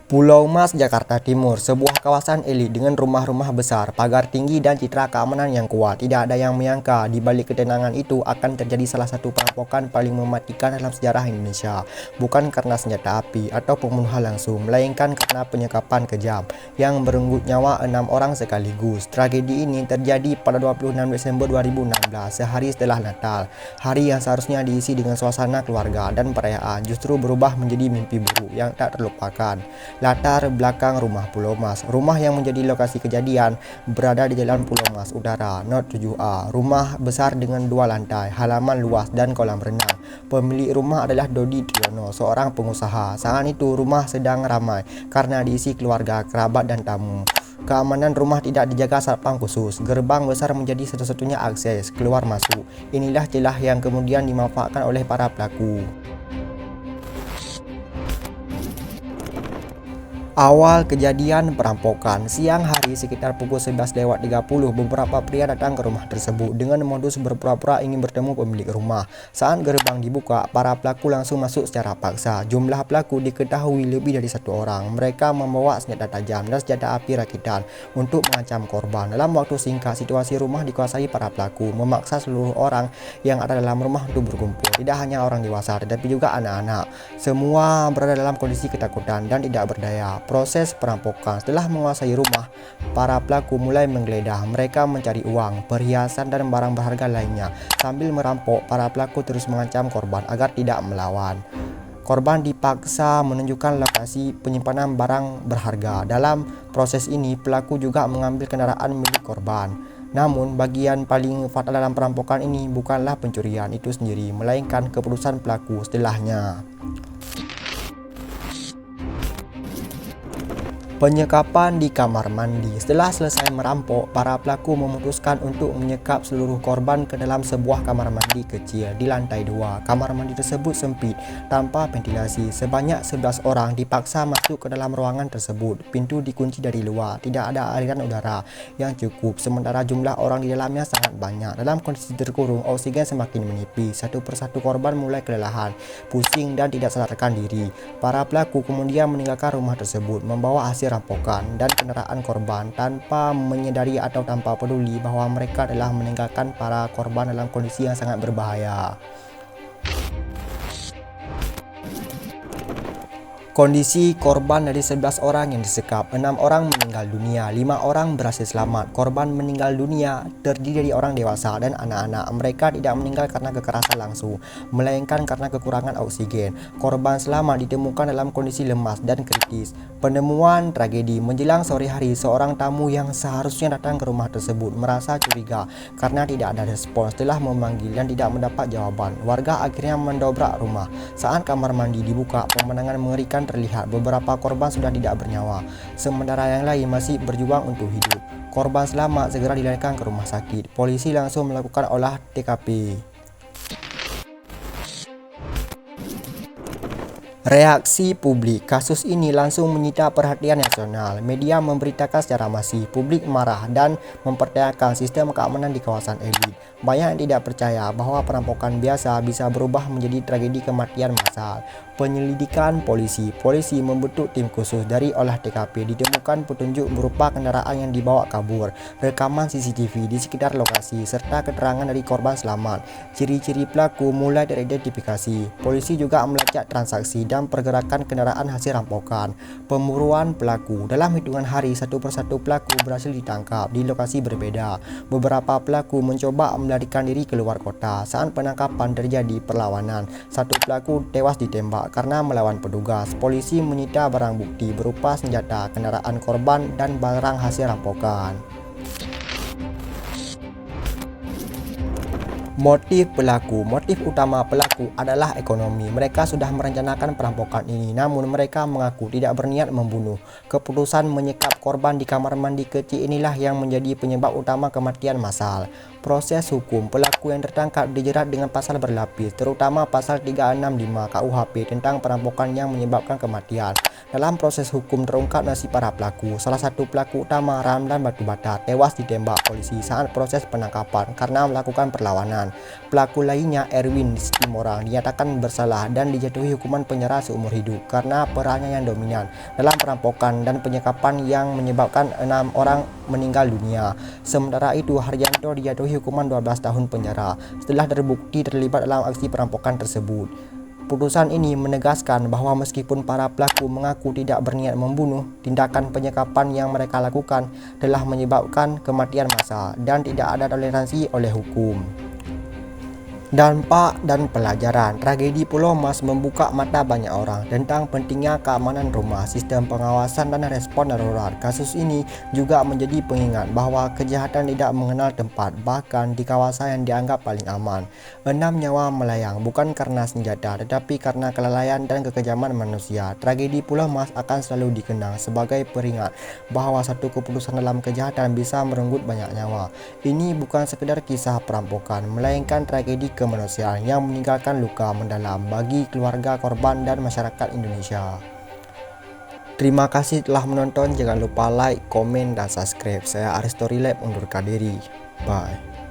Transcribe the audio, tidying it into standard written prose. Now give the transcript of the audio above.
Pulau Mas, Jakarta Timur, sebuah kawasan elit dengan rumah-rumah besar, pagar tinggi dan citra keamanan yang kuat. Tidak ada yang menyangka di balik ketenangan itu akan terjadi salah satu perampokan paling mematikan dalam sejarah Indonesia. Bukan karena senjata api atau pembunuhan langsung, melainkan karena penyekapan kejam yang merenggut nyawa 6 orang sekaligus. Tragedi ini terjadi pada 26 Desember 2016, sehari setelah Natal. Hari yang seharusnya diisi dengan suasana keluarga dan perayaan justru berubah menjadi mimpi buruk yang tak terlupakan. Latar belakang rumah Pulau Mas. Rumah yang menjadi lokasi kejadian berada di Jalan Pulau Mas Utara, Not 7A. Rumah besar dengan 2 lantai, halaman luas dan kolam renang. Pemilik rumah adalah Dodi Triyono, seorang pengusaha. Saat itu rumah sedang ramai karena diisi keluarga, kerabat dan tamu. Keamanan rumah tidak dijaga satpam khusus. Gerbang besar menjadi satu-satunya akses keluar masuk. Inilah celah yang kemudian dimanfaatkan oleh para pelaku. Awal kejadian perampokan, siang hari sekitar pukul 11.30, beberapa pria datang ke rumah tersebut dengan modus berpura-pura ingin bertemu pemilik rumah. Saat gerbang dibuka, para pelaku langsung masuk secara paksa. Jumlah pelaku diketahui lebih dari 1 orang. Mereka membawa senjata tajam dan senjata api rakitan untuk mengancam korban. Dalam waktu singkat, situasi rumah dikuasai para pelaku, memaksa seluruh orang yang ada dalam rumah untuk berkumpul. Tidak hanya orang dewasa, tetapi juga anak-anak. Semua berada dalam kondisi ketakutan dan tidak berdaya. Proses perampokan, setelah menguasai rumah, para pelaku mulai menggeledah. Mereka mencari uang, perhiasan dan barang berharga lainnya. Sambil merampok, para pelaku terus mengancam korban agar tidak melawan. Korban dipaksa menunjukkan lokasi penyimpanan barang berharga. Dalam proses ini, pelaku juga mengambil kendaraan milik korban. Namun, bagian paling fatal dalam perampokan ini bukanlah pencurian itu sendiri, melainkan keputusan pelaku setelahnya. Penyekapan di kamar mandi. Setelah selesai merampok, para pelaku memutuskan untuk menyekap seluruh korban ke dalam sebuah kamar mandi kecil di lantai 2. Kamar mandi tersebut sempit, tanpa ventilasi. Sebanyak 11 orang dipaksa masuk ke dalam ruangan tersebut. Pintu dikunci dari luar, tidak ada aliran udara yang cukup, sementara jumlah orang di dalamnya sangat banyak. Dalam kondisi terkurung, oksigen semakin menipis. Satu persatu korban mulai kelelahan, pusing dan tidak sadarkan diri. Para pelaku kemudian meninggalkan rumah tersebut, membawa hasil rampokan dan kendaraan korban tanpa menyadari atau tanpa peduli bahwa mereka telah meninggalkan para korban dalam kondisi yang sangat berbahaya. Kondisi korban dari 11 orang yang disekap, 6 orang meninggal dunia, 5 orang berhasil selamat. Korban meninggal dunia terdiri dari orang dewasa dan anak-anak. Mereka tidak meninggal karena kekerasan langsung, melainkan karena kekurangan oksigen. Korban selamat ditemukan dalam kondisi lemas dan kritis. Penemuan tragedi menjelang sore hari, seorang tamu yang seharusnya datang ke rumah tersebut merasa curiga karena tidak ada respon setelah memanggil dan tidak mendapat jawaban. Warga akhirnya mendobrak rumah. Saat kamar mandi dibuka, pemandangan mengerikan terlihat. Beberapa korban sudah tidak bernyawa, sementara yang lain masih berjuang untuk hidup. Korban selamat segera dilarikan ke rumah sakit. Polisi langsung melakukan olah TKP. Reaksi publik. Kasus ini langsung menyita perhatian nasional. Media memberitakan secara masif. Publik marah dan mempertanyakan sistem keamanan di kawasan elit. Banyak yang tidak percaya bahwa perampokan biasa bisa berubah menjadi tragedi kematian massal. Penyelidikan polisi. Polisi membentuk tim khusus. Dari olah TKP ditemukan petunjuk berupa kendaraan yang dibawa kabur, rekaman CCTV di sekitar lokasi, serta keterangan dari korban selamat. Ciri-ciri pelaku mulai teridentifikasi. Polisi juga melacak transaksi dan pergerakan kendaraan hasil rampokan. Pemburuan pelaku. Dalam hitungan hari, satu persatu pelaku berhasil ditangkap di lokasi berbeda. Beberapa pelaku mencoba melarikan diri keluar kota. Saat penangkapan terjadi perlawanan. Satu pelaku tewas ditembak karena melawan petugas. Polisi menyita barang bukti berupa senjata, kendaraan korban, dan barang hasil rampokan. Motif pelaku. Motif utama pelaku adalah ekonomi. Mereka sudah merencanakan perampokan ini, namun mereka mengaku tidak berniat membunuh. Keputusan menyekap korban di kamar mandi kecil inilah yang menjadi penyebab utama kematian massal. Proses hukum, pelaku yang tertangkap dijerat dengan pasal berlapis, terutama pasal 365 KUHP tentang perampokan yang menyebabkan kematian. Dalam proses hukum terungkap nasib para pelaku. Salah satu pelaku utama, Ramlan Batubara, tewas ditembak polisi saat proses penangkapan karena melakukan perlawanan. Pelaku lainnya, Erwin Situmorang, dinyatakan bersalah dan dijatuhi hukuman penjara seumur hidup karena perannya yang dominan dalam perampokan dan penyekapan yang menyebabkan 6 orang meninggal dunia. Sementara itu, Haryanto dijatuhi hukuman 12 tahun penjara setelah terbukti terlibat dalam aksi perampokan tersebut. Putusan ini menegaskan bahwa meskipun para pelaku mengaku tidak berniat membunuh, tindakan penyekapan yang mereka lakukan telah menyebabkan kematian massal dan tidak ada toleransi oleh hukum. Dampak dan pelajaran. Tragedi Pulau Mas membuka mata banyak orang tentang pentingnya keamanan rumah, sistem pengawasan dan respon darurat. Kasus ini juga menjadi pengingat bahwa kejahatan tidak mengenal tempat, bahkan di kawasan yang dianggap paling aman. 6 nyawa melayang bukan karena senjata, tetapi karena kelalaian dan kekejaman manusia. Tragedi Pulau Mas akan selalu dikenang sebagai peringat bahwa satu keputusan dalam kejahatan bisa merenggut banyak nyawa. Ini bukan sekedar kisah perampokan, melainkan tragedi kemanusiaan yang meninggalkan luka mendalam bagi keluarga korban dan masyarakat Indonesia. Terima kasih telah menonton. Jangan lupa like, komen, dan subscribe. Saya Aristorylab undur diri. Bye.